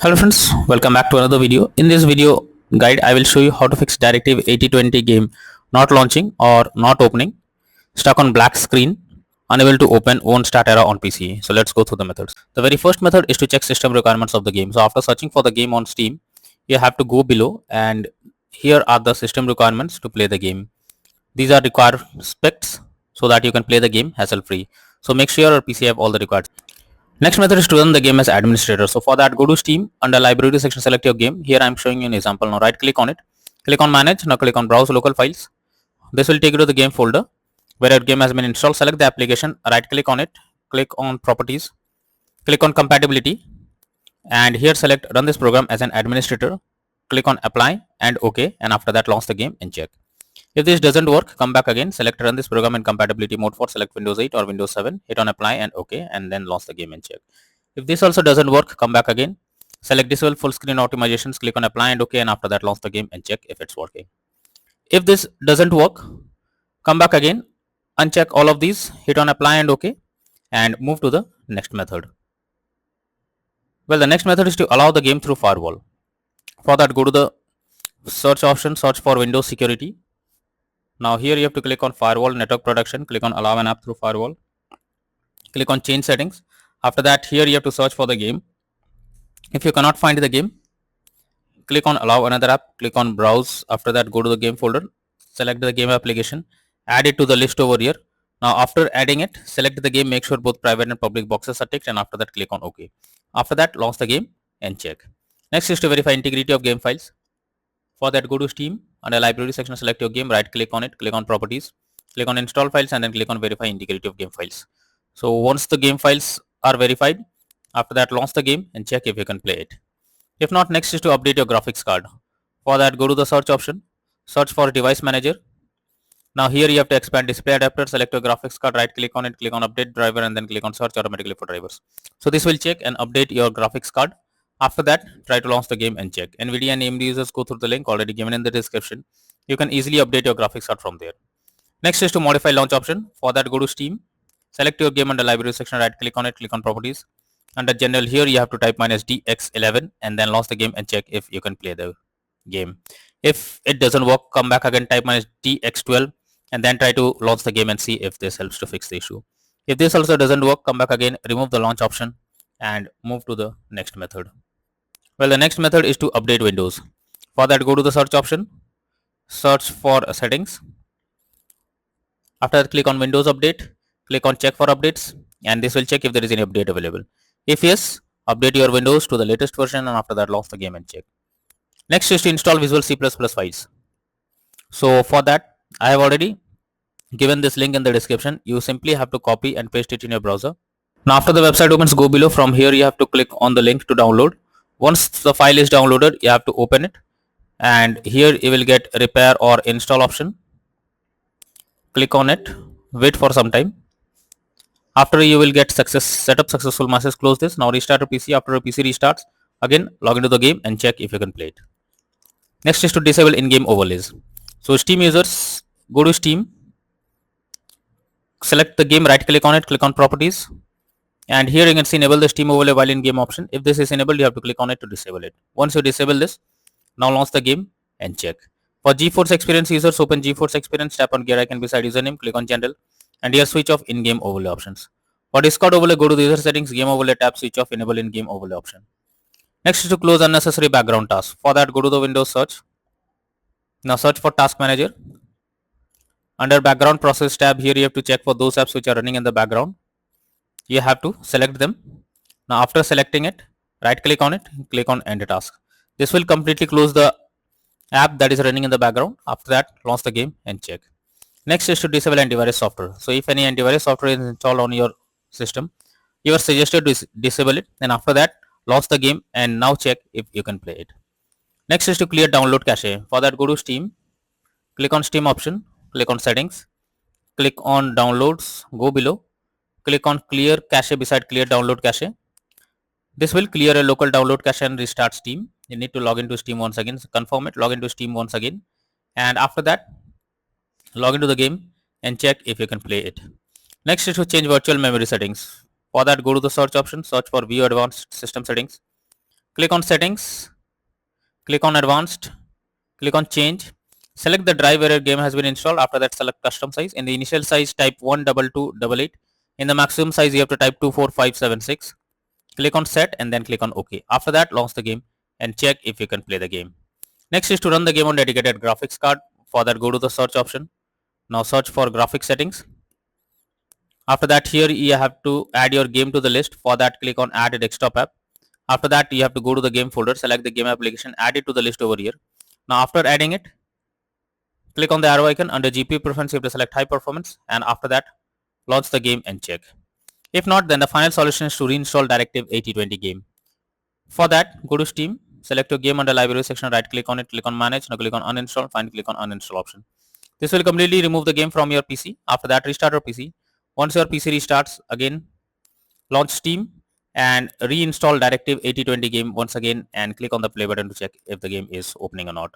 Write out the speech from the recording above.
Hello friends, welcome back to another video. In this video guide, I will show you how to fix Directive 8020 game not launching or not opening, stuck on black screen, unable to open, won't start error on PC. So let's go through the methods. The very first method is to check system requirements of the game. So after searching for the game on Steam, you have to go below and here are the system requirements to play the game. These are required specs so that you can play the game hassle free. So make sure your PC have all the required. Next method is to run the game as administrator. So for that, go to Steam, under library section, select your game. Here I am showing you an example. Now right click on it, click on manage. Now click on browse local files. This will take you to the game folder where your game has been installed. Select the application, right click on it, click on properties, click on compatibility, and here select run this program as an administrator. Click on apply and OK, and after that launch the game and check. If this doesn't work, come back again, select run this program in compatibility mode for select Windows 8 or Windows 7, hit on apply and OK, and then launch the game and check. If this also doesn't work, come back again, select disable full screen optimizations, click on apply and OK, and after that launch the game and check if it's working. If this doesn't work, come back again, uncheck all of these, hit on apply and OK, and move to the next method. Well, the next method is to allow the game through firewall. For that, go to the search option, search for Windows security. Now here you have to click on firewall network protection, click on allow an app through firewall, click on change settings. After that, here you have to search for the game. If you cannot find the game, click on allow another app, click on browse. After that, go to the game folder, select the game application, add it to the list over here. Now after adding it, select the game, make sure both private and public boxes are ticked, and after that click on OK. After that, launch the game and check. Next is to verify integrity of game files. For that, go to Steam, under library section, select your game, right click on it, click on properties, click on install files, and then click on verify integrity of game files. So once the game files are verified, after that launch the game and check if you can play it. If not, next is to update your graphics card. For that, go to the search option, search for device manager. Now here you have to expand display adapter, select your graphics card, right click on it, click on update driver, and then click on search automatically for drivers. So this will check and update your graphics card. After that, try to launch the game and check. NVIDIA and AMD users, go through the link already given in the description. You can easily update your graphics card from there. Next is to modify launch option. For that, go to Steam, select your game under library section, right click on it, click on properties. Under general, here you have to type -DX11 and then launch the game and check if you can play the game. If it doesn't work, come back again, type -DX12 and then try to launch the game and see if this helps to fix the issue. If this also doesn't work, come back again, remove the launch option and move to the next method. Well, the next method is to update Windows. For that, go to the search option, search for settings. After that, click on Windows Update, click on check for updates, and this will check if there is any update available. If yes, update your Windows to the latest version, and after that launch the game and check. Next is to install Visual C++ files. So for that, I have already given this link in the description. You simply have to copy and paste it in your browser. Now after the website opens, go below. From here you have to click on the link to download. Once the file is downloaded, you have to open it, and here you will get repair or install option. Click on it, wait for some time. After you will get setup successful message, close this. Now restart your PC. After your PC restarts, again log into the game and check if you can play it. Next is to disable in-game overlays. So Steam users, go to Steam, select the game, right click on it, click on properties, and here you can see enable the Steam overlay while in game option. If this is enabled, you have to click on it to disable it. Once you disable this, now launch the game and check. For GeForce Experience users, open GeForce Experience, tap on gear icon beside username, click on general, and here switch off in-game overlay options. For Discord overlay, go to the user settings, game overlay tab, switch off enable in-game overlay option. Next is to close unnecessary background tasks. For that, go to the Windows search. Now search for Task Manager. Under background process tab, here you have to check for those apps which are running in the background. You have to select them. Now after selecting it, right click on it, click on end task. This will completely close the app that is running in the background. After that, launch the game and check. Next is to disable antivirus software. So if any antivirus software is installed on your system, you are suggested to disable it, and after that launch the game and now check if you can play it. Next is to clear download cache. For that, go to Steam, click on Steam option, click on settings, click on downloads, go below, click on clear cache beside clear download cache. This will clear a local download cache and restart Steam. You need to log into Steam once again, so confirm it, log into Steam once again, and after that log into the game and check if you can play it. Next is to change virtual memory settings. For that, go to the search option, search for view advanced system settings, Click on settings, click on advanced, click on change. Select the drive where your game has been installed. After that, select custom size. In the initial size, type 12288. In the maximum size, you have to type 24576. Click on set and then click on OK. After that, launch the game and check if you can play the game. Next is to run the game on dedicated graphics card. For that, go to the search option. Now search for graphics settings. After that, here you have to add your game to the list. For that, click on add a desktop app. After that, you have to go to the game folder, select the game application, add it to the list over here. Now after adding it, click on the arrow icon. Under GPU preference, you have to select high performance, and after that, launch the game and check. If not, then the final solution is to reinstall Directive 8020 game. For that, go to Steam, select your game under library section, right click on it, click on manage, now click on uninstall, finally click on uninstall option. This will completely remove the game from your PC. After that, restart your PC. Once your PC restarts, again launch Steam and reinstall Directive 8020 game once again and click on the play button to check if the game is opening or not.